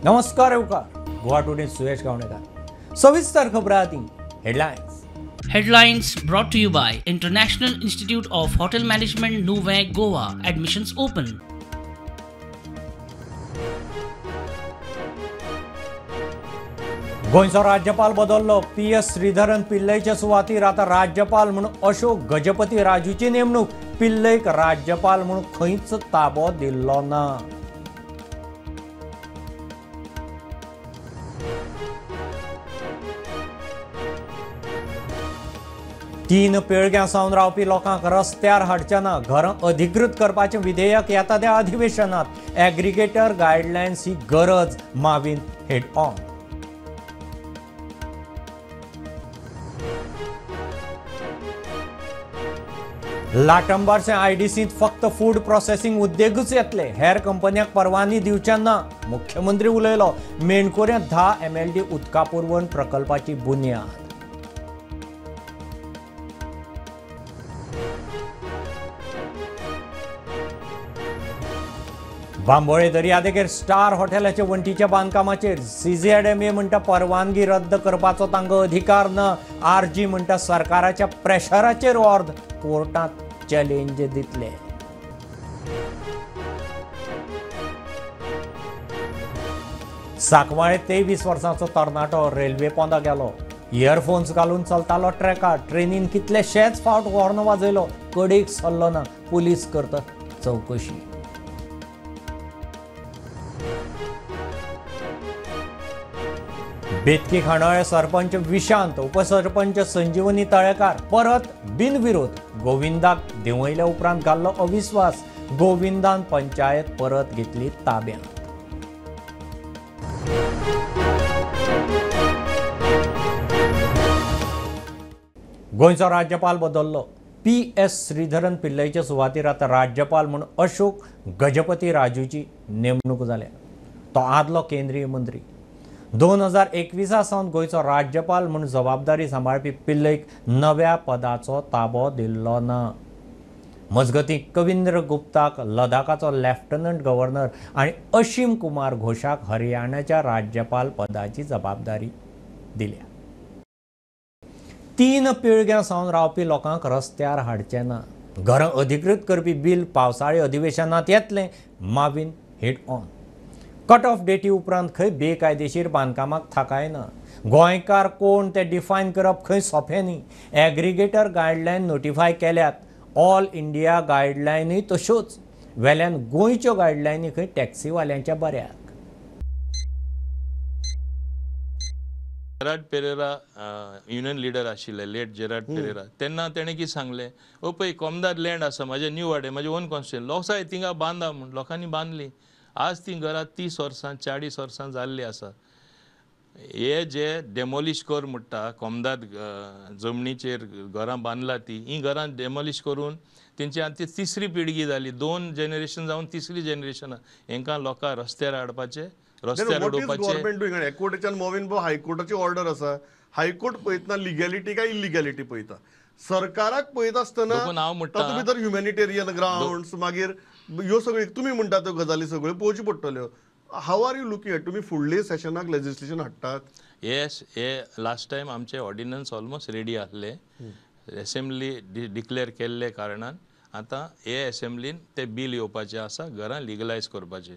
नमस्कार येवकार गोवा टुडे सुयश गावणेकर सविस्तर खबरां आदी headlines. Headlines brought to you by International Institute of Hotel Management, Nuvei, Goa. Admissions open. गोंयचो राज्यपाल बदल्लो. PS श्रीधरन पिल्लयचे सुवातेर आतां राज्यपाल म्हणून अशोक गजपती राजूची नेमणूक. पिल्लयक राज्यपाल म्हणून खंयच ताबो दिल्लो ना. तीन पिळग्यां सावन रावपी लोकांक रस्त्यार हाडचे ना. घरां अधिकृत करपाचें विधेयक येता त्या अधिवेशनात. एग्रिगेटर गायडलायन्स ही गरज. Mauvin head on. लाटंबारचे IDCत फक्त फूड प्रोसेसिंग उद्देगूच येतले. हेर कंपन्यांक परवानगी दिवचे ना. मुख्यमंत्री उलयलो. मेणकुऱ्या 10 MLD उदका पुरवण प्रकल्पाची बुन्याद. बांबोळे दर्यादेगेर स्टार हॉटेलाच्या वंटीच्या बांदकामाचेर CZMA म्हणटा परवानगी रद्द करपाचो तांकां अधिकार ना. RG म्हणटा सरकाराच्या प्रेशराचेर अर्द कोर्टांत चॅलेंज दितले. सांकवाळे 23 वर्सांचो तरणाटो रेल्वे पोंदा गेलो. इयरफोन्स घालून चलतालो ट्रॅकार. ट्रेनीन कितलेशेच फावट हॉर्न वाजयलो. कडेक सरलो ना. पुलीस करता चवकशी. बेतकी खांडोळे सरपंच विशांत, उपसरपंच संजीवनी तळेकार परत बिनविरोध. गोविंदाक देंवयल्या उपरांत घाल्लो अविश्वास. गोविंदान पंचायत परत घेतली ताब्यांत. गोंयचो राज्यपाल बदल्लो. PS श्रीधरन पिल्लयचे सुवातेर आतां राज्यपाल म्हूण अशोक गजपती राजूची नेमणूक जाल्या. तो आदलो केंद्रीय मंत्री. 2021 सावन गोंयचो राज्यपाल म्हूण जबाबदारी सांबाळपी पिल्लयक नव्या पदाचो ताबो दिल्लो ना. मजगतीं कविंद्र गुप्ताक लडाखाचो लेफ्टनंट गव्हर्नर आनी अशीम कुमार घोषाक हरियाणाच्या राज्यपाल पदाची जबाबदारी दिल्या. 3 पिळग्यां सावन रावपी लोकांक रस्त्यार हाडचे ना. घरां अधिकृत करपी बिल पावसाळी अधिवेशनात येतलें. Mauvin head on. Cut off डेटी उपरांत खंय बेकायदेशीर बांदकामाक थाकाय ना. गोंयकार कोण ते डिफायन करप खंय सोंपें न्ही. एग्रिगेटर गायडलायन नोटिफाय केल्यात. ऑल इंडिया गायडलायनूय तश्योच. वेल्यान गोंयच्यो गायडलायनी खंय टॅक्सीवाल्यांच्या बऱ्याक. जेराड पेरेरा युनियन लिडर आशिल्ले लेट जेराड पेरेरा. तेन्ना तेणें कितें सांगलें, ओ पळय कोमदार लँड आसा म्हाजे न्यू वाडे म्हाजे ओन कॉन्स्टिट्युएंसी लोसाय थिंगा बांदा म्हूण लोकांनी बांदली. आज ती घरां 30 वर्सां 40 वर्सां जाल्ली आसा. हे जे डेमोलिश कर म्हणटा कोमदाद जमनीचेर घरां बांदला ही घरां डेमोलिश करून तेंची आतां तिसरी पिळगी जाली. 2 जनरेशन जावन तिसरी जनरेशन हांकां लोकां रस्त्यार हाडपाचे रस्त्यार उडोवपाचे. हायकोर्टाच्यान मोविन भाऊ हायकोर्टाची ऑर्डर आसा. हायकोर्ट पळयतना लिगॅलिटी काय इलिगॅलिटी पळयता. सरकाराक पळयत आसतना हांव म्हणटा तातूंत भितर ह्युमॅनिटेरियन ग्राउंड्स मागीर ह्यो सगळ्यो तुमी म्हणटा त्यो गजाली सगळ्यो पळोवच्यो पडटल्यो. How are you looking at? तुमी फुडले सेशनाक लेजिस्लेशन हाडटात? येस, हे लास्ट टायम आमचे ऑर्डिनन्स ऑलमोस्ट रेडी आसले. असेंब्ली डिक्लेअर केल्ले कारणान आतां हे असेंब्लीन ते बील येवपाचें आसा घरां लिगलायज करपाचें.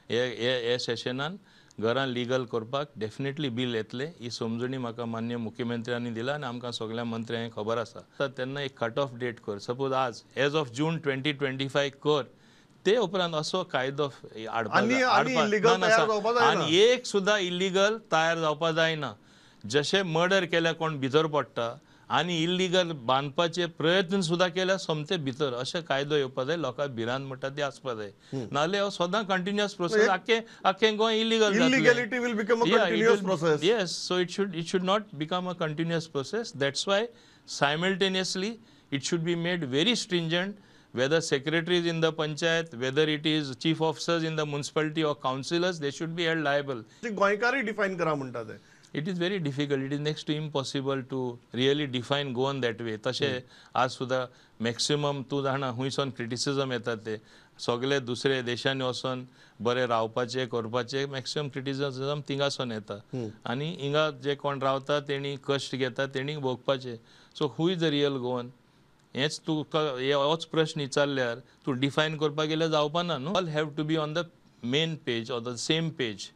हे सेशनान घरां लिगल करपाक डेफिनेटली बील येतले. ही समजुणी म्हाका मान्य मुख्यमंत्र्यांनी दिला आनी आमकां सगळ्या मंत्र्यांक खबर आसा. तेन्ना एक कट ऑफ डेट कर. सपोज आज एज ऑफ जून 2025 कर. ते उपरांत असो कायदो आनी एक सुद्धा इल्लीगल तयार जावपा जायना. जशे मर्डर केल्या कोण भितर पडटा आनी इल्लीगल बांदपाचे प्रयत्न सुद्धा केल्या सोमते भितर अशें कायदो येवपा जाय. लोकांक भिरांत म्हणटा ती आसपा जाय. नाल्यार हो सदां कंटिन्युअस प्रोसेस आख्खें Goem illegal illegality will become a continuous process. Yes, so it should not become a continuous process. That's why simultaneously it should be made very stringent. Whether secretaries in the panchayat, whether it is chief officers in the municipality or councillors, they should be held liable. गोंयकारी define करा म्हणटा ते. It is very difficult. It is next to impossible to really define Goan that way. तशें आज सुद्दां maximum तूं जाणा हुंयसून criticism येतात ते सगळे दुसरे देशांनी वचून बरे रावपाचे करपाचे मॅक्सिमम क्रिटिसिजम थिंगासून येता आनी हिंगा जे कोण रावता तेणी कश्ट घेता तेणी भोगपाचे. So who is the real Goan हेच तुका होच प्रश्न विचारल्यार तूं डिफायन करपाक गेल्यार जावपाना न्हू. All have to be on the main page or the same page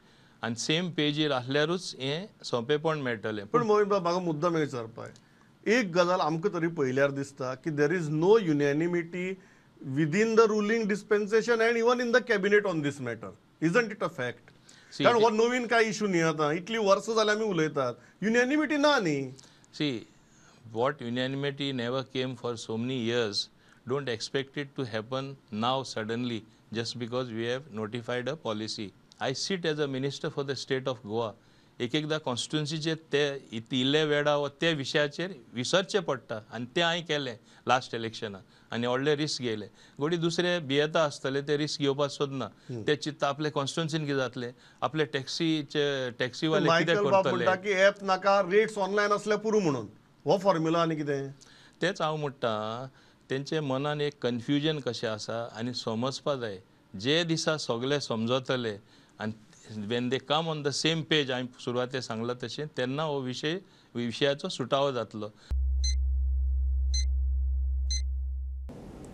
आनी सेम पेजीर आसल्यारूच हें सोंपेपण मेळटलें. पण मोहित बाब म्हाका मुद्दम विचारपाक एक गजाल आमकां तरी पयल्यार दिसता की there is no unanimity within the ruling dispensation and even in the cabinet on this matter. Isn't it a fact? कारण हो नवीन काय इशू न्ही आता इतली वर्सां जाल्यार आमी उलयतात युनॅनिमिटी ना न्ही. See, what unanimity never came for so many years, don't expect it to happen now suddenly just because we have notified a policy. I sit as a minister for the state of Goa. एकदा कॉन्स्टिट्युन्सीचे ते इल्ले वेळा ते विशयाचेर विसरचे पडटा आनी ते हांवें केलें लास्ट इलेक्शनाक आनी व्हडले रिस्क घेयले. गोडी दुसरे भियेता आसतले ते रिस्क घेवपाक सोदना. ते चित्ता आपले कॉन्स्टिट्युन्सीन कितें जातले आपले टॅक्सीवाले कितें करतले की एप नाका रेट्स ऑनलायन असले पुरो म्हणून हो फॉर्म्युला आनी कितें तेच हांव म्हणटा. तेंचे मनान एक कन्फ्युजन कशें आसा आनी समजपा जाय जे दिसा सगळे समजतले आनी when they come on the same page हांवें सुरवातेर सांगलां तशें तेन्ना हो विशयाचो सुटावो जातलो.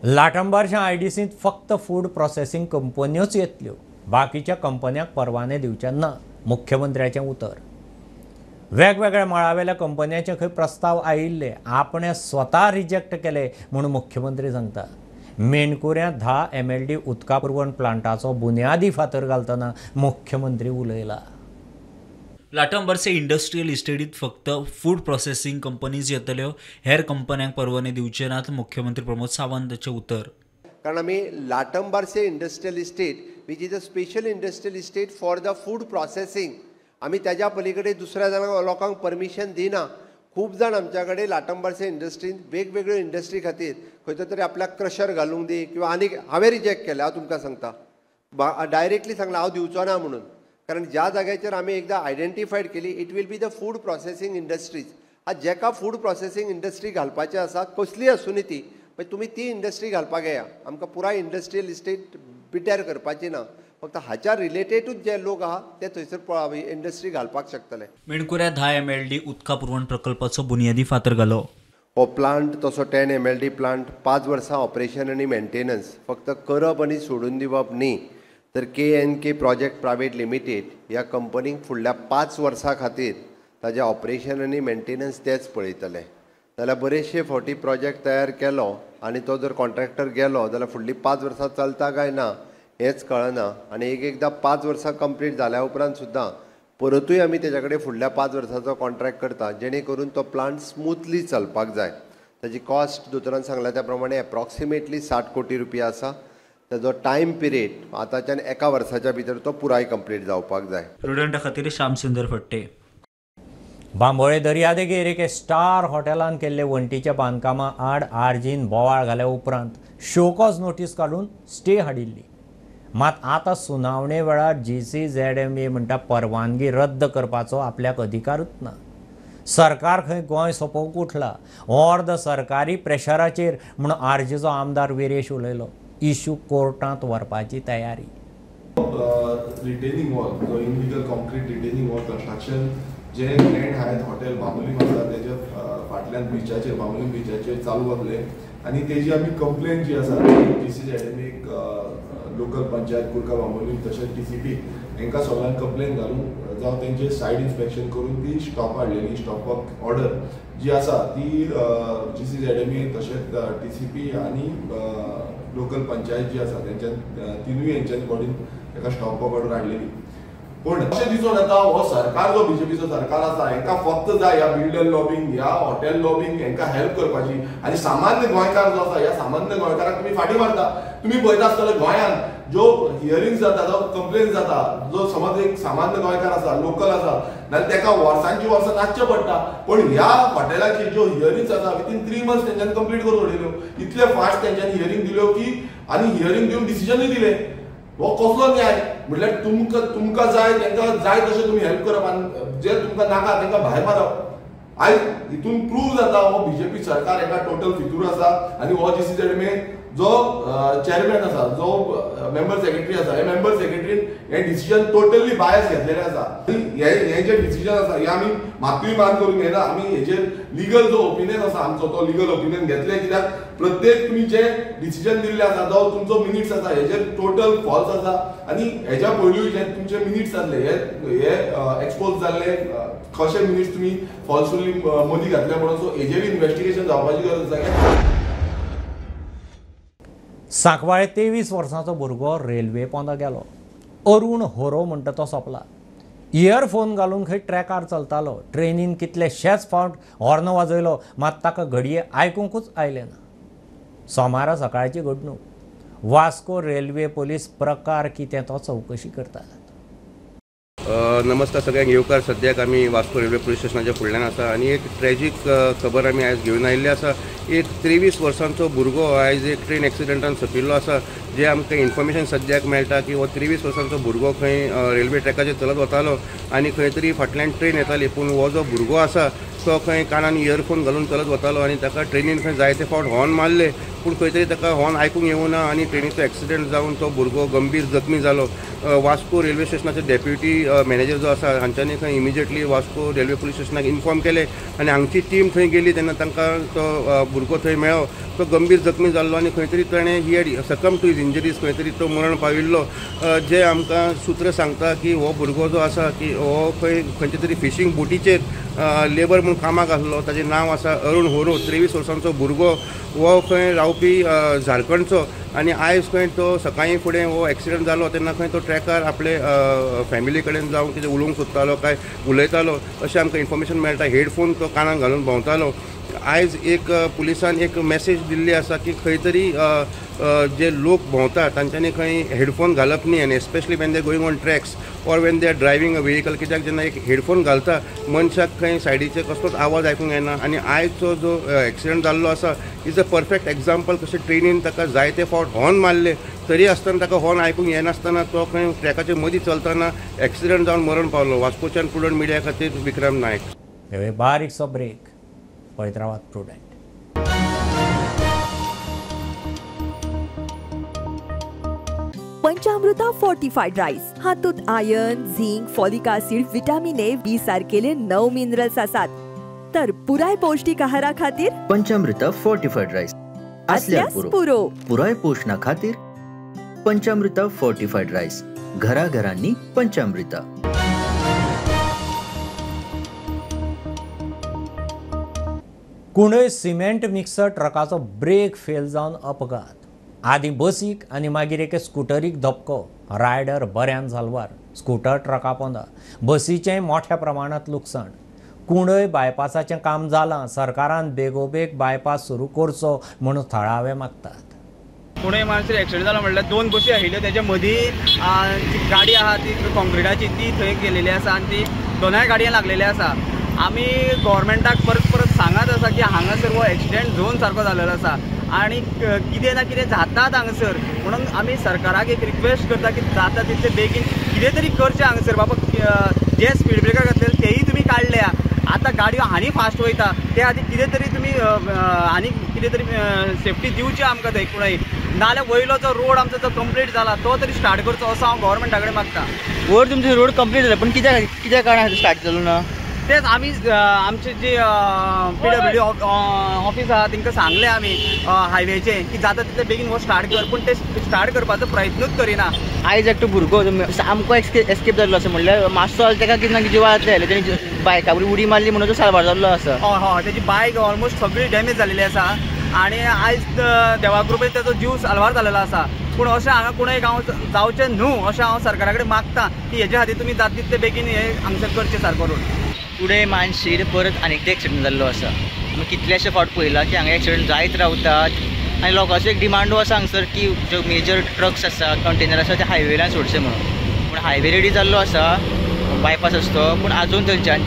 लाटंबारच्या आयडीसींत फक्त फूड प्रोसेसिंग कंपन्योच येतल्यो बाकीच्या कंपन्यांक परवाने दिवचे ना मुख्यमंत्र्याचें उतर. वेगवेगळ्या मळावेल्या कंपन्यांचे खंय प्रस्ताव आयिल्ले आपणे स्वता रिजेक्ट केले म्हणून मुख्यमंत्री सांगता. मेणकुऱ्या 10 MLD उदका पुरवण प्लांटाचो बुन्यादी फातर घालतना मुख्यमंत्री उलयला. लाटंबरचे इंडस्ट्रियल इस्टेटीत फक्त फूड प्रोसेसिंग कंपनीज येतल्यो हेर कंपन्यांक परवाने दिवचे नात मुख्यमंत्री प्रमोद सावंतचे उतर. कारण आमी लाटंबरचे industrial estate which is a special industrial estate for the food processing आमी त्याच्या पलीकडे दुसऱ्या लोकांक परमिशन दिना. खूब जाण आमच्या कडेन लाटंबरचे इंडस्ट्रीन वेगवेगळ्यो इंडस्ट्री खातीर खंयचो तरी आपल्याक क्रशर घालूंक दी किंवा आनी हांवें रिजेक्ट केलें. हांव तुमकां सांगता डायरेक्टली सांगलां हांव दिवचो ना म्हणून. कारण ज्या जाग्याचेर आमी एकदां आयडेंटिफायड केली it will be the food processing industries. आज जेका फूड प्रोसेसिंग इंडस्ट्री घालपाची आसा कसली आसूं ती पण तुमी ती इंडस्ट्री घालपाक येया. आमकां पुराय इंडस्ट्रियल इस्टेट पिड्ड्यार करपाची ना. फक्त हाच्या रिलेटेडूच जे लोक आहा ते थंयसर इंडस्ट्री घालपाक शकतले. मेणकुऱ्या 10 MLD उदका पुरवण प्रकल्पाचो बुन्यादी फातर घालो. हो प्लांट तसो 10 MLD प्लांट 5 वर्सां ऑपरेशन आनी मेंटेनन्स फक्त करप आनी सोडून दिवप न्ही तर KNK प्रोजेक्ट प्रायवेट लिमिटेड ह्या कंपनीक फुडल्या 5 वर्सां खातीर ताजें ऑपरेशन आनी मेंटेनन्स तेच पळयतले. जाल्यार बरेचशे फावटी प्रोजेक्ट तयार केलो आनी तो जर कॉन्ट्रॅक्टर गेलो जाल्यार फुडलीं 5 वर्सां चलता काय ना हेच कळना. आनी एकदां 5 वर्सां कंप्लीट जाल्या उपरांत सुद्दां परतूय आमी तेच्या कडेन फुडल्या 5 वर्सांचो कॉन्ट्रॅक्ट करता जेणे करून तो प्लांट स्मुथली चलपाक जाय. ताजी कॉस्ट दोतोरान सांगल्या त्या प्रमाणे एप्रॉक्सिमेटली 60 कोटी रुपया आसा. ताजो टायम पिरियड आतांच्यान 1 वर्साच्या भितर तो पुराय कंप्लीट जावपाक जाय. स्टुडंटा खातीर श्याम सुंदर फडटे. बांबोळे दर्यादेगेर एके स्टार हॉटेलान केल्ले वण्टीच्या बांदकामा आड आर्जीन बोवाळ घाल्या उपरांत शोकॉज नोटीस काडून स्टे हाडिल्ली. मात आतां सुनावणे वेळार GCZMA म्हणटा परवानगी रद्द करपाचो आपल्याक अधिकारूच ना. सरकार खंय गोंय सोंपोवंक उठला ऑर द सरकारी प्रेशराचेर म्हूण आर्जीचो आमदार विरेश उलयलो. इशू कोर्टांत व्हरपाची तयारी. रिटेनिंग वॉल जो illegal concrete retaining wall construction जे ग्रँड हायत हॉटेल बांबोलीम आसा तेजे फाटल्यान बिचाचेर बांबोलीम बिचाचेर चालू आसले आनी तेजी आमी कंप्लेन जी आसा GCZMA लोकल पंचायत कुरका बांबोलीम तशेंच TCP हांकां सगळ्यांक कंप्लेन घालून जावं तेंचे सायड इन्स्पेक्शन करून ती स्टॉप हाडलेली स्टॉप ऑर्डर जी आसा ती GCZMA तशेंच TCP आनी लोकल पंचायत जी आसा तेंच्या तिनूय हेंच्यानी बॉडीन ताका स्टॉप ऑर्डर हाडलेली. पूण अशें दिसून येता हो सरकार जो BJPचो सरकार आसा हांकां फक्त जाय ह्या बिल्डर लॉबींग ह्या हॉटेल लॉबींग हांकां हेल्प करपाची आनी सामान्य गोंयकार जो आसा ह्या सामान्य गोंयकाराक तुमी फाटीं मारता. तुमी पळयता आसतले गोंयांत ज्यो हियरिंग्स जाता जो कंप्लेन जाता जो समज एक सामान्य गोंयकार आसा लोकल आसा जाल्यार ताका वर्सांची वर्सां नाचचें पडटा. पण ह्या हॉटेलाची ज्यो हियरिंग्स आसा विथीन 3 months तेंच्यांनी कंप्लीट करून उडयल्यो. इतले फास्ट तेंच्यांनी हियरिंग दिल्यो की आनी हियरिंग दिवन डिसिजनूय दिलें. हो कसलो न्याय? म्हटल्यार तुमकां जाय तांकां जाय तशें तुमी हेल्प करप आनी जे तुमकां नाका तांकां भायर मारप. आयज हितून प्रूव जाता हो बीजेपी सरकार एका टोटल फितूर आसा आनी हो GCZMA जो चेअरमॅन आसा, जो मेंबर सेक्रेटरी आसा, हे मेंबर सेक्रेटरीन हे डिसिजन टोटली बायस घेतलेले आसा. हे जे डिसिजन आसा हे आमी मातूय मान करून घेना. आमी हेजेर लिगल जो ओपिनियन आसा आमचो तो लिगल ओपिनियन घेतले. कित्याक प्रत्येक तुमी जे डिसिजन दिल्ले आसा जो तुमचो मिनिट्स आसा हेजेर टोटल फॉल्स आसा आनी हेच्या पयलूय जे तुमचे मिनिट्स जाल्ले हे एक्सपोज जाल्ले कशे मिनिट्स तुमी फॉल्सफुली मदीं घातले म्हणून. सो हेजेर इन्व्हेस्टिगेशन जावपाची गरज आसा. सांकवाळे 23 वर्सांचो भुरगो रेल्वे पोंदा गेलो. अरुण होरो म्हणटा तो सोंपला. इयरफोन घालून खंय ट्रॅकार चलतालो. ट्रेनीन कितलेशेच फावट हॉर्न वाजयलो मात ताका घडये आयकूंकूच आयलें ना. सोमारा सकाळची घडणूक. वास्को रेल्वे पुलीस प्रकार कितें तो चवकशी करतात. नमस्कार सगळ्यांक येवकार. सद्याक आमी वास्को रेल्वे पुलीस स्टेशनाच्या फुडल्यान आसा आनी एक ट्रॅजीक खबर आमी आयज घेवन आयिल्ले आसा. एक 23 वर्सांचो भुरगो आयज एक ट्रेन एक्सिडेंटान सपिल्लो आसा. जे आमकां इन्फॉर्मेशन सद्याक मेळटा की हो 23 वर्सांचो भुरगो खंय रेल्वे ट्रॅकाचेर चलत वतालो आनी खंय तरी फाटल्यान ट्रेन येताली. पूण हो जो भुरगो आसा तो खंय कानान इयरफोन घालून चलत वतालो आनी ताका ट्रेनीन खंय जायते फावट हॉर्न मारले पूण खंय तरी ताका हॉर्न आयकूंक येवना आनी ट्रेनीचो एक्सिडेंट जावन तो भुरगो गंभीर जखमी जालो. वास्को रेल्वे स्टेशनाचे डेप्युटी मॅनेजर जो आसा हांच्यांनी खंय इमिजिएटली वास्को रेल्वे पुलीस स्टेशनाक इन्फॉर्म केले आनी हांगची टीम थंय गेली तेन्ना तांकां तो भुरगो थंय मेळ्ळो. तो गंभीर जखमी जाल्लो आनी खंय तरी ताणें he had succumb to his injuries खंय तरी तो मरण पाविल्लो. जे आमकां सूत्र सांगता की हो भुरगो जो आसा की हो खंयच्या तरी फिशींग बोटीचेर लेबर म्हूण कामाक आसलो. ताचें नांव आसा अरुण होरो. 23 वर्सांचो भुरगो. हो खंय रावपी झारखंडचो आनी आयज खंय तो सकाळीं फुडें हो एक्सिडेंट जालो तेन्ना खंय तो ट्रॅकार आपले फॅमिली कडेन जावन कितें उलोवंक सोदतालो काय उलयतालो अशें आमकां इन्फॉर्मेशन मेळटा. हेडफोन तो कानाक घालून भोंवतालो. आयज एक पुलिसान एक मॅसेज दिल्ली आसा की खंय तरी जे लोक भोंवतात तांच्यांनी खंय हेडफोन घालप न्ही आनी especially when they going on tracks or when they are driving a vehicle. कित्याक जेन्ना एक हेडफोन घालता मनशाक खंय सायडीचे कसलोच आवाज आयकूंक येना. आनी आयजचो जो एक्सिडेंट जाल्लो आसा इज अ परफेक्ट एक्झाम्पल. कशें ट्रेनीन ताका जायते फावट हॉर्न मारले तरी आसतना ताका हॉर्न आयकूंक येनासतना तो खंय ट्रॅकाचे मदीं चलतना एक्सिडेंट जावन मरण पावलो. वास्कोच्यान प्रुडंट मिडिया खातीर विक्रम नायक. बारीकसो ब्रेक. पळयत रावात प्रुडंट. पंचामृता फोर्टिफाईड राईस हातूंत iron, zinc, folic acid, vitamin A, B सारकेले 9 मिनरल्स आसात. तर पुराय पौष्टिक आहारा खातीर पंचामृता फोर्टिफाईड राईस असल्यार पुरो. पुराय पोषणा खातीर पंचामृता फोर्टिफाईड राईस. घराघरांनी पंचामृता. कुंडय सिमेंट मिक्सर ट्रकाचो ब्रेक फेल जावन अपघात. आदीं बसीक आनी मागीर एके स्कुटरीक धपको. रायडर बऱ्यान जालवार. स्कुटर ट्रका पोंदा. बसीचें मोठ्या प्रमाणांत लुकसाण. कुंडय बायपासाचें काम जालां. सरकारान बेगोबेग बायपास सुरू करचो म्हणून थळावे मागतात. पुणे मानसर एक्सिडेंट जालो म्हणल्यार 2 बसी आशिल्ल्यो तेच्या मदीं जी गाडी आहा ती कॉन्क्रिटाची ती थंय गेलेली आसा आनी ती दोनाय गाडयांक लागलेली आसा. आमी गव्हर्मेंटाक परत परत सांगत आसा की हांगासर हो एक्सिडेंट झोन सारको जाल्लो आसा आनी कितें ना कितें जातात हांगासर. म्हणून आमी सरकाराक एक रिक्वेस्ट करता की जाता तितले बेगीन कितें तरी करचें हांगासर. बाबा जे स्पीड ब्रेकर घातले तेय तुमी काडल्या. आतां गाडयो आनी फास्ट वयता ते खातीर कितें तरी तुमी आनी कितें तरी सेफ्टी दिवची आमकां थंय कुंडय. नाल्यार वयलो जो रोड आमचो जो कंप्लीट जाला तो तरी स्टार्ट करचो असो हांव गव्हर्मेंटा कडेन मागता. वयर तुमचो रोड कंप्लीट जाला पूण कित्या कारणान स्टार्ट जालो ना तेच आमी आमचे जे PWD ऑफिस आहा तांकां सांगलें आमी हायवेचे की जाता तितले बेगीन हो स्टार्ट कर पूण ते स्टार्ट करपाचो प्रयत्नूच करिना. आयज एकटो भुरगो सामको एस्केप जाल्लो आसा म्हणल्यार मातसो ताका कितें ना जिवा जातले तेणी बायका बरी उडी मारली म्हणून तो सारवार जाल्लो आसा. हय हय तेजी बायक ऑलमोस्ट सगळी डॅमेज जाल्लेली आसा आनी आयज देवा कृपेन तेजो जीव साल्वार जाल्लो आसा. पूण अशें हांगा कुंडय गांव जावचें न्हू अशें हांव सरकारा कडेन मागता की हेजे खातीर तुमी जाता तितले बेगीन हे हांगासर करचें सारको रोड. फुडें मानसीर परत आनीक एक एक्सिडेंट जाल्लो आसा. आमी कितलेशे फावट पळयला की हांगा एक्सिडेंट जायत रावतात आनी लोकांचो एक डिमांडू आसा हांगासर की ज्यो मेजर ट्रक्स आसा कंटेनर आसा ते हायवेलान सोडचे म्हणून. पूण हायवे रेडी जाल्लो आसा बायपास असतो पूण आजून थंयच्यान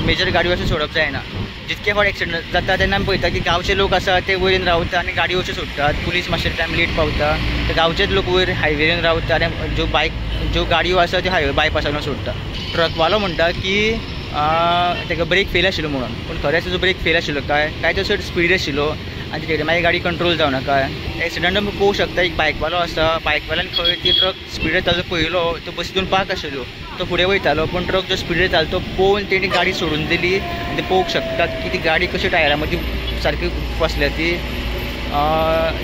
मेजर गाडयो अशें सोडप जायना. जितके फावट एक्सिडंट जाता तेन्ना आमी पळयता की गांवचे लोक आसा ते वयल्यान रावता आनी गाडयो अश्यो सोडटात. पुलीस मातशे टायम लेट पावता, ते गांवचेच लोक वयर हायवेन रावता आनी ज्यो गाडयो आसा त्यो हायवे बायपासार सोडटा. ट्रकवालो म्हणटा की ताका ब्रेक फेल आशिल्लो म्हणून, पूण खरेंच जो ब्रेक फेल आशिल्लो काय तो चड स्पीड आशिल्लो आनी तेजेर मागीर गाडी कंट्रोल जावना काय. एक्सिडंट आमी पळोवंक शकता, एक बायकवालो आसा, बायकवाल्यान खंय ती ट्रक स्पीड ताजो पळयलो, तो बसीतून पार्क आशिल्लो, तो फुडें वयतालो पूण ट्रक जो स्पीड येतालो तो पळोवन तेणी गाडी सोडून दिली. ते पळोवंक शकतात की ती गाडी कशी टायरा मदीं सारकी फसल्या ती.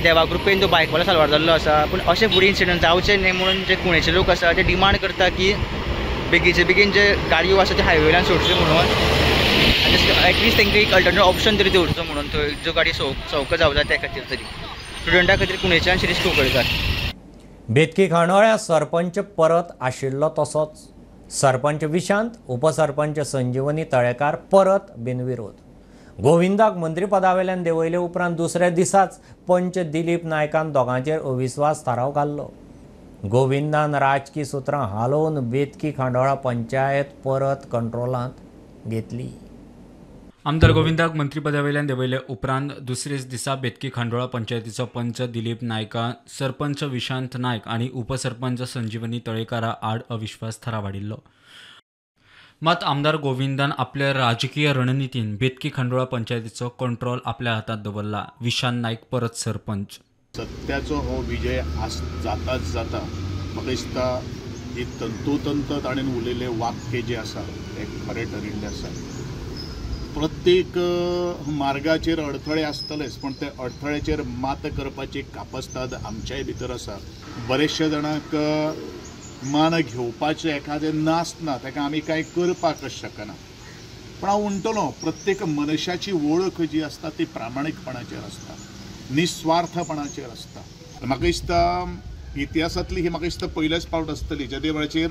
देवा कृपेन तो बायकवालो साल्वार जाल्लो आसा. पूण अशें फुडें इन्सिडंट जावचे न्हय म्हणून जे पुणेचे लोक आसा ते डिमांड करता की बेगीचे बेगीन जे गाडयो आसा ते हायवेलान सोडच्यो म्हणून, एटलिस्ट तांकां एक अल्टरनेट ऑप्शन तरी दवरचो म्हणून थंय ज्यो गाडी सवका जावं जाता त्या खातीर तरी. स्टुडंटा खातीर पुणेच्यान शिरीष कुंकळकर. बेतकी खांडोळ्या सरपंच परत आशिल्लो तसोच सरपंच विशांत, उपसरपंच संजीवनी तळेकार परत बिनविरोध. गोविंदाक मंत्रीपदावेल्यान देंवयले उपरांत दुसऱ्या दिसाच पंच दिलीप नायकान दोगांचेर अविस्वास थाराव घाल्लो. गोविंदान राजकी सुत्रां हालोवन बेतकी खांडोळा पंचायत परत कंट्रोलांत घेतली. आमदार गोविंदाक मंत्रीपदावेल्यान देंवयले उपरांत दुसरेच दिसा बेतकी खांडोळा पंचायतीचो पंच दिलीप नायका, सरपंच विशांत नायक आनी उपसरपंच संजीवनी तळेकारा आड अविश्वास थाराव हाडिल्लो. मात आमदार गोविंदान आपल्या राजकीय रणनितीन बेतकी खांडोळा पंचायतीचो कंट्रोल आपल्या हातांत दवरला. विशांत नायक परत सरपंच. सत्याचो हो विजय जाताच जाता. म्हाका दिसता ही तंतोतंत ताणें उलयले वाक्य जे आसा ते खरें ठरिल्ले आसा. प्रत्येक मार्गाचेर अडथळे आसतलेच, पण ते अडथळ्याचेर मात करपाची कापास्ताद आमच्याय भितर आसा. बरेचशे जाणांक मान घेवपाचें एखादें नासना, ताका आमी कांय करपाक शकना. पण हांव म्हणटलों प्रत्येक मनशाची वळख जी आसता ती प्रामाणीकपणाचेर आसता, निस्वार्थपणाचेर आसता. म्हाका दिसता इतिहासांतली ही म्हाका दिसता पयलेच फावट आसतली ज्या वेळाचेर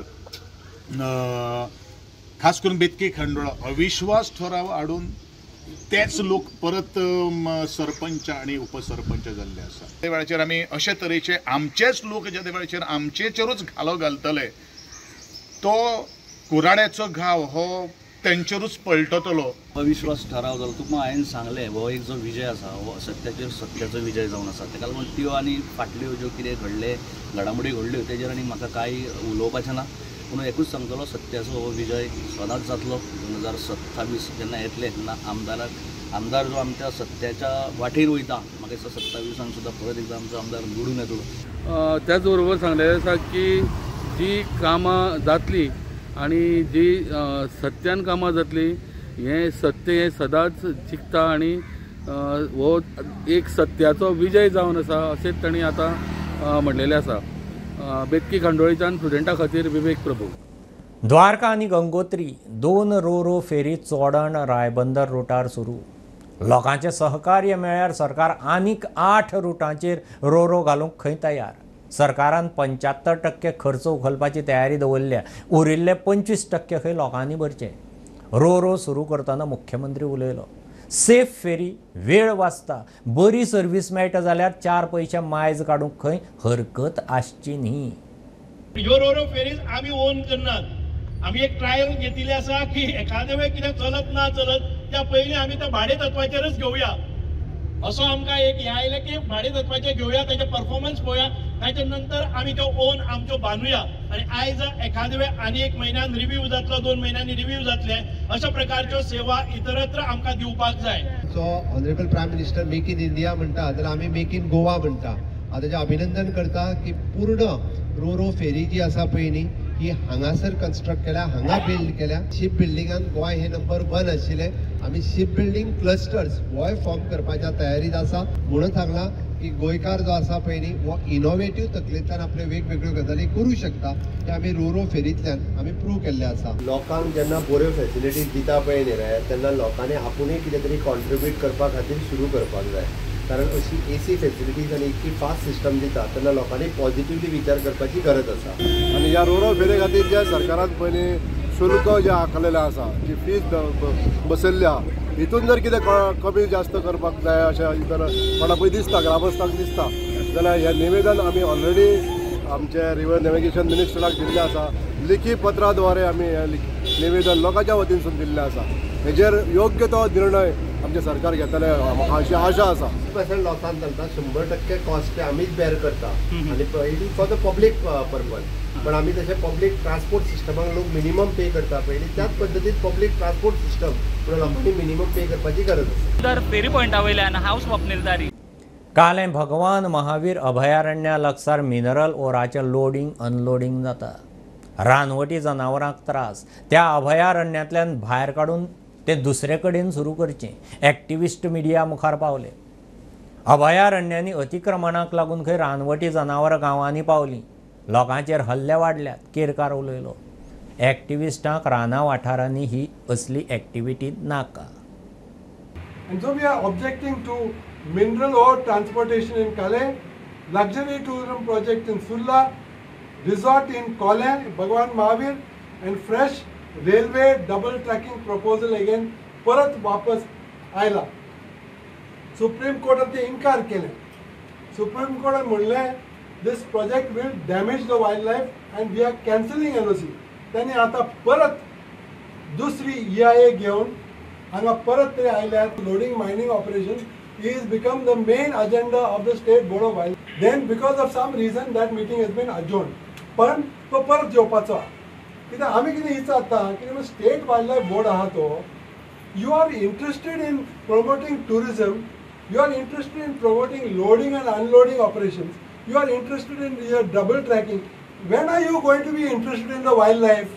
खास करून बेतकी खांडोळा अविश्वास ठराव हाडून तेच लोक परत सरपंच आणि उपसरपंच जाल्ले आसा. त्या वेळाचेर आमी अशे तरेचे आमचेच लोक ज्या वेळाचेर आमचेचेरूच घालो घालतले, तो कुराड्याचो घाव हो तेंचेरूच पळटतलो. अविश्वास ठराव जालो तुका हांवें सांगलें हो एक जो विजय आसा हो सत्याचो विजय जावन आसा. ताका लागून त्यो आनी फाटल्यो ज्यो कितें घडले घडामोडी घडल्यो तेजेर आनी म्हाका कांय उलोवपाचें ना. पूण एकूच सांगतलो सत्याचो हो विजय सदांच जातलो. 2027 जेन्ना येतले तेन्ना आमदार जो आमच्या सत्याच्या वाटेर वयता म्हाका दिसता 27 सुद्दां परत एकदां आमचो आमदार घडून येतलो. त्याच बरोबर सांगलेलें आसा की जी कामां जातली आनी जी सत्यान कामां जातली हें सत्य हें सदांच जिखता आनी हो एक सत्याचो विजय जावन आसा अशेंच तांणी आतां म्हणलेलें आसा. बेतकी खांडोळेच्यान स्टुडंटा खातीर विवेक प्रभू. द्वारका आनी गंगोत्री 2 रो फेरी चोडण रायबंदर रुटार सुरू. लोकांचे सहकार्य मेळ्यार सरकार आनीक 8 रुटांचेर रो घालूंक खंय तयार. सरकारान 75% खर्च उखलपाची तयारी दवरल्या. उरिल्ले 25% खंय लोकांनी भरचे. रो सुरू करतना मुख्यमंत्री उलयलो. सेफ फेरी, वेळ वाचता, बरी सर्वीस मेळटा जाल्यार 4 पयशे मायज काडूंक खंय हरकत आसची न्ही. ह्यो रो फेरीज आमी ओन करनात. आमी एक ट्रायल घेतिल्ली आसा की एखाद्या वेळ कितें चलत ना चलत त्या पयलीं आमी त्या भाडे तत्वाचेरच घेवया. असो आमकां एक हे आयलें की भाडे तत्वाचेर घेवया, तेजे परफॉर्मन्स पळोवया, ताच्या नंतर आमी तो ओन आमचो बांदुया. आनी आयज एखाद्या वेळ आनी 1 म्हयन्यान रिव्ह्यू जातलो, 2 म्हयन्यांनी रिव्ह्यू जातले. अशा प्रकारच्यो सेवा इतरत्र आमकां दिवपाक जाय. So honourable prime minister make in India म्हणटा जाल्यार आमी मेक इन गोवा म्हणटा. हांव तेजें अभिनंदन करता की पूर्ण रो फेरी जी आसा पळय न्ही ही हांगासर कन्स्ट्रक्ट केल्या, हांगा बिल्ड केल्या. शिप बिल्डिंगान गोंय हे नंबर 1 आशिल्ले. आमी ship building clusters Goa form करपाच्या तयारीत आसा. म्हणून सांगला की गोंयकार जो आसा पळय न्ही हो इनोवेटीव तकलेंतल्यान आपले वेगवेगळ्यो गजाली करूं शकता. ते आमी रो फेरींतल्यान आमी प्रूव केल्ले आसा. लोकांक जेन्ना बऱ्यो फॅसिलिटीज दिता पळय न्ही रे तेन्ना लोकांनी आपुणूय कितें तरी कॉन्ट्रिब्यूट करपा खातीर सुरू करपाक जाय. कारण अशी AC फॅसिलिटीज आनी इतकी फास्ट सिस्टम दिता तेन्ना लोकांनी पॉझिटिव्हली विचार करपाची गरज आसा. आनी ह्या रो फेरे खातीर जे सरकारान पयलीं शुल्क जे आंखलेलें आसा, जी फीज बसयल्ली आहा, हितून जर कितें कमी जास्त करपाक जाय अशें जर कोणा पळय दिसता, ग्रामस्थांक दिसता जाल्यार हें निवेदन आमी ऑलरेडी आमचे रिवर नॅव्हिगेशन मिनिस्टराक दिल्ले आसा, लिखी पत्राद्वारे आमी निवेदन लोकांच्या वतीनसून दिल्लें आसा. हेजेर योग्य तो निर्णय आमचे सरकार घेतले म्हाका अशी आशा आसा. 50% लॉसान चलता, 100% कॉस्ट आमीच बेर करता आनी पयलीं फॉर द पब्लीक पर्पज. पण आमी तशें पब्लीक ट्रान्सपोर्ट सिस्टमाक लोक मिनिमम पे करता पयलीं त्याच पद्दतीन पब्लीक ट्रान्सपोर्ट सिस्टम म्हणून लोकांनी मिनिमम पे करपाची गरज आसा. तर फेरी पॉयंटा वयल्यान हांव स्वप्नील दारी. काल भगवान महावीर अभयारण्या लागसार मिनरल ओराचें लोडिंग अनलोडिंग जाता. रानवटी जनावरांक त्रास, त्या अभयारण्यांतल्यान भायर काडून ते दुसरे कडेन सुरू करचें एक्टिविस्ट मिडिया मुखार पावले. अभयारण्यांनी अतिक्रमणाक लागून खंय रानवटी जनावरां गांवांनी पावलीं, लोकांचेर हल्ले वाडल्यात, केरकार उलयलो. एक्टिविस्टांक राना वाठारांनी ही असली एक्टिविटी नाका. And so we are objecting to mineral ore transportation in Calais, luxury tourism project in Sulla, resort in Colin, Bhagwan Mahavir, and fresh railway double tracking proposal again परत वापस आयला. सुप्रीम कोर्टान ते इन्कार केले. सुप्रीम कोर्टान म्हणलें this project will damage the wildlife and we are cancelling NOC. त्यांनी आता परत दुसरी EIA घेऊन हांगा परत ते आयल्यात. Loading mining operation is become the main agenda of the state board of wildlife. Then because of some reason that meeting has been adjourned. पण तो परत जेवपाचो. कित्याक आमी कितें विचारता की स्टेट वायल्ड लायफ बोर्ड आहा तो, you are interested in promoting tourism, you are interested in promoting loading and unloading operations, you are interested in your double tracking. When are you going to be interested in the wildlife?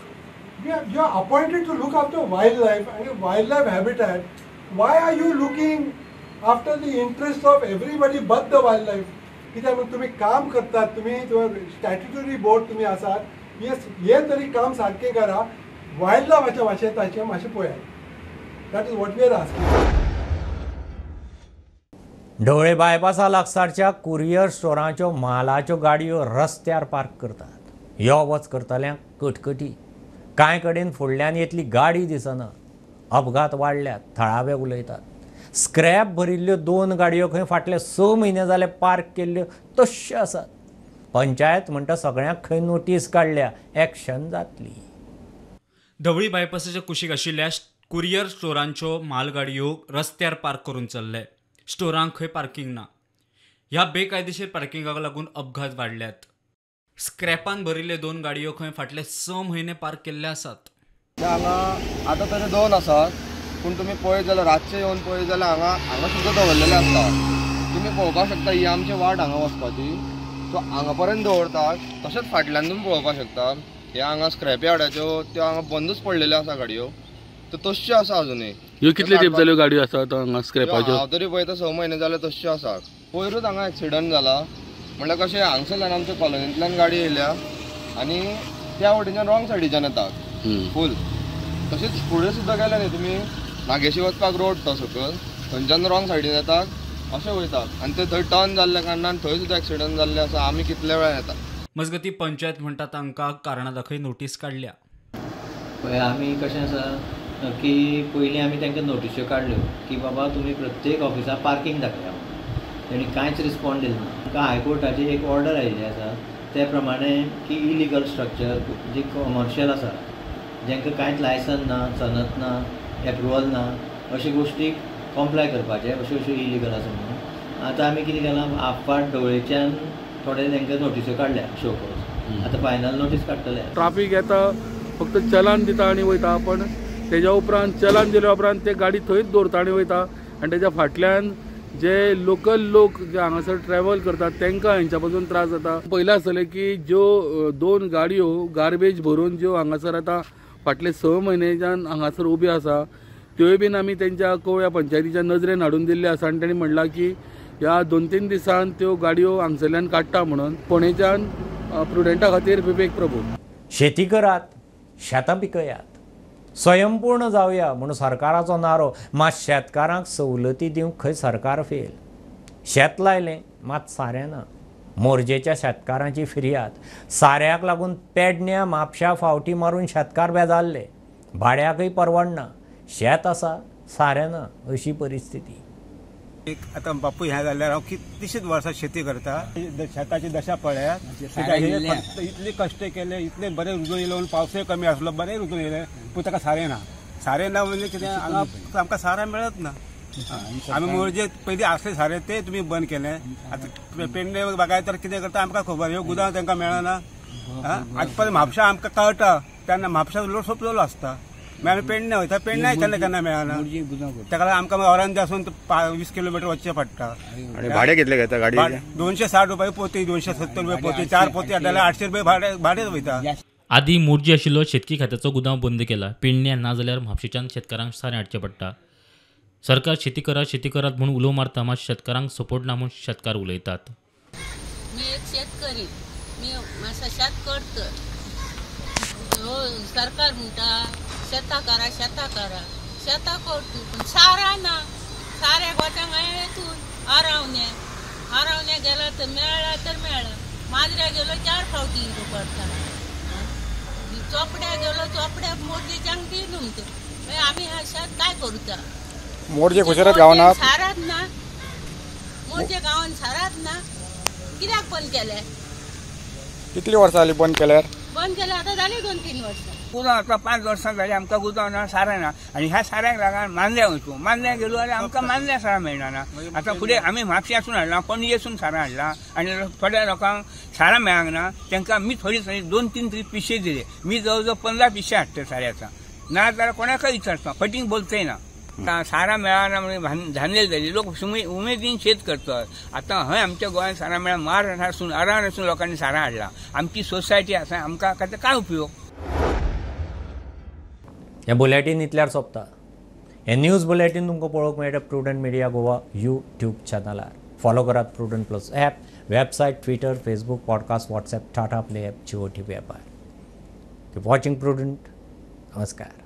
You are appointed to look after wildlife and wildlife habitat. Why are you looking after the interests of everybody but the wildlife? कित्याक तुम्ही काम करतात, तुम्ही statutory board तुम्ही आसात, हे तरी काम सारकें करा. वायल्ड लायफाच्या भाशेन ताचें मातशें पळयात. That is what we are asking. Dhavali बायपासा लागसारच्या कुरियर स्टोरांच्यो मालाच्यो गाडयो रस्त्यार पार्क करतात. यो वच करतल्यांक कटकटी. कांय कडेन फुडल्यान येतली गाडी दिसना. अपघात वाडल्यात, थळावे उलयतात. स्क्रॅप भरिल्ल्यो 2 गाडयो खंय फाटले 6 म्हयने जाले पार्क केल्ल्यो तश्यो आसात. पंचायत म्हणटा सगळ्यांक खंय नोटीस काडल्या, एक्शन जातली. ढवळी बायपासाच्या कुशीक आशिल्ल्या कुरियर स्टोरांच्यो मालगाडयो रस्त्यार पार्क करून चल्ले. स्टोरांक खंय पार्किंग ना. ह्या बेकायदेशीर पार्किंगाक लागून अपघात वाडल्यात. स्क्रॅपान भरिल्ले 2 गाडयो खंय फाटले 6 म्हयने पार्क केल्ले आसात. हांगा आतां तरी 2 आसात, पूण तुमी पळयत जाल्यार रातचे येवन पळयत जाल्यार हांगा सुद्दां दवरलेले आसता. तुमी पळोवपाक शकता ही आमची वाट हांगा वचपाची. सो हांगा पर्यंत दवरतात. तशेंच फाटल्यान तुमी पळोवपाक शकता हे हांगा स्क्रॅप यार्डाच्यो त्यो हांगा बंदूच पडलेल्यो आसा गाडयो. त्यो तश्यो आसा अजुनूय. ह्यो कितले तेंप जाल्यो गाडयो आसात हांगा स्क्रॅपाच्यो? हांव तरी पळयता 6 म्हयने जाले तश्यो आसा. पयरूच हांगा एक्सिडंट जाला. म्हणल्यार कशें हांगसरल्यान आमच्या कॉलनींतल्यान गाडी येयल्या आनी त्या वटेच्यान रॉंग सायडीच्यान येतात फूल. तशेंच फुडें सुद्दां गेले न्ही तुमी नागेशी वचपाक रोड तो सकयल, थंयच्यान रॉंग सायडीन येतात अशें वयतात आनी ते थंय टर्न जाल्ल्या कारणान थंय सुद्दां एक्सिडंट जाल्ले आसा. आमी कितले वेळा येतात. मजगती पंचायत म्हणटा तांकां कारणा दाखय नोटीस काडल्या. पळय आमी कशें आसा की पयलीं आमी तांकां नोटिश्यो काडल्यो की बाबा तुमी प्रत्येक ऑफिसाक पार्किंग दाखया. तेणी कांयच रिस्पॉन्ड दिलो ना. तांकां हायकोर्टाची एक ऑर्डर आयिल्ली आसा त्या प्रमाणे की इलिगल स्ट्रक्चर जी कमर्शियल आसा, जांकां कांयच लायसन ना, सनत ना, एप्रुवल ना, अशे गोश्टीक कॉम्प्लाय करपाचे, अश्यो इलिगल आसा म्हणून. आतां आमी कितें केलां, आफाट ढवळेच्यान थोडे तांकां नोटिश्यो काडल्या शो कोर्स. आतां फायनल नोटीस काडटले. ट्राफीक येता फक्त चलान दिता आनी वयता, पण तेज्या उपरांत चलान दिल्या उपरांत ते गाडी थंयच दवरता आनी वयता. आनी तेज्या फाटल्यान जे लोकल लोक जे हांगासर ट्रॅव्हल करतात तांकां हांच्या पासून त्रास जाता. पयलें आसतलें की ज्यो 2 गाडयो गार्बेज भरून ज्यो हांगासर आतां फाटले 6 म्हयनेच्यान हांगासर उब्यो आसा त्योय बीन आमी तेंच्या कोवळ्या पंचायतीच्या नजरेन हाडून दिल्ले आसा. आनी तांणी म्हणलां की ह्या 2-3 दिसान त्यो गाडयो हांगसरल्यान काडटा म्हणून. फोंडेच्यान प्रुडंटा खातीर विवेक प्रभू. शेती करात, शेतां पिकयात, स्वयंपूर्ण जावया म्हणून सरकाराचो नारो. मात शेतकारांक सवलती दिवंक खंय सरकार फेल. शेत लायलें मात सारें ना. मोरजेच्या शेतकारांची फिर्याद. साऱ्याक लागून पेडण्या म्हापशा फावटी मारून शेतकार बेजारले. भाड्याकय परवडना. शेत आसा, सारें ना, अशी परिस्थिती. आता बापू ह्या जाल्यार हांव कितलीशींच वर्सां शेती करता. शेताची दशा पळयात. इतले कश्ट केले, इतले बरे रुजून येयले, पावसय कमी आसलो, बरे रुजून येयले, पूण ताका सारें ना. सारें ना म्हणजे कितें, हांगा आमकां सारें मेळत ना. आमी म्हणजे पयलीं आसले सारें ते तुमी बंद केले. आतां पेडणे बागायतार कितें करता आमकां खबर, ह्यो गुदां तांकां मेळना. आतां पळय म्हापशा आमकां कळटा तेन्ना म्हापशा लोड सोंपलेलो आसता. मागीर आमी पेडणे वयता, पेडणे केन्ना केन्ना मेळना. ताका लागून आमकां ऑरांज आसून 20 किलोमीटर वचचें पडटा. आणि भाडे कितले घेता गाडी? 260 रुपया पोती, 270 रुपया पोती, 4 पोती हाडल्यार 800 रुपया भाडेच वयता. आदी मोर्जी आशिल्लो शेतकी खात्याचो गुदांव बंद केला. पेडणे ना जाल्यार म्हापशेच्यान शेतकारांक सारें हाडचें पडटा. सरकार शेती करात म्हणून उलो मारता, मात शेतकारांक सपोर्ट ना म्हूण शेतकार उलयतात. मी एक शेतकरी, मी मातसो शेत करता. सरकार म्हणटा शेतां करा, शेतां करता, पूण सारा ना. साऱ्याक वचांक हातून आरावण्या गेला तर मेळ्ळा. माजऱ्या गेलो 4 फावटी इरू पडटा. चोपड्या गेलो, चोपड्या मोरजेच्यांक दिलो म्हणटा. आमी हा शेत काय करूचा? मोरजे खुशारात गावना सारात ना. मोरजे गांवांत सारात ना. कित्याक बंद केले? कितली वर्सां जाली बंद केल्यार? बंद केले आतां जाली 2-3 वर्सां. गुदां आतां 5 वर्सां जाली आमकां गुदां ना, सारें ना. आनी ह्या साऱ्यांक लागून मानल्या वचूं. मानल्या गेलो जाल्यार आमकां मानल्या सारां मेळना. आतां फुडें आमी म्हापशेसून हाडला, पणजेसून सारां हाडला, आनी थोड्या लोकांक सारां मेळांक ना. तांकां मी थोडी 2-3 पिशे दिले. मी जवळ जवळ 15 पिशे हाडटा साऱ्याचा. ना जाल्यार कोणाकय विचारता, फटींग बोलतय ना. सारा मेळना म्हणजे झालेली जाली. लोक उमेदीन शेत करतात. आता हय आमच्या गोंयांत सारा मेळा मार आसून अराण आसून लोकांनी सारा हाडला. आमची सोसायटी आसा, आमकां काय उपयोग? हे बुलेटीन इतल्यार सोंपता. हे न्यूज बुलेटीन तुमकां पळोवंक मेळटा प्रुडंट मिडिया गोवा यूट्यूब चॅनलार. फॉलो करात Prudent plus app, website, Twitter, Facebook, podcast, WhatsApp, Tata play app, Jio TV ॲपार. Keep watching Prudent. नमस्कार.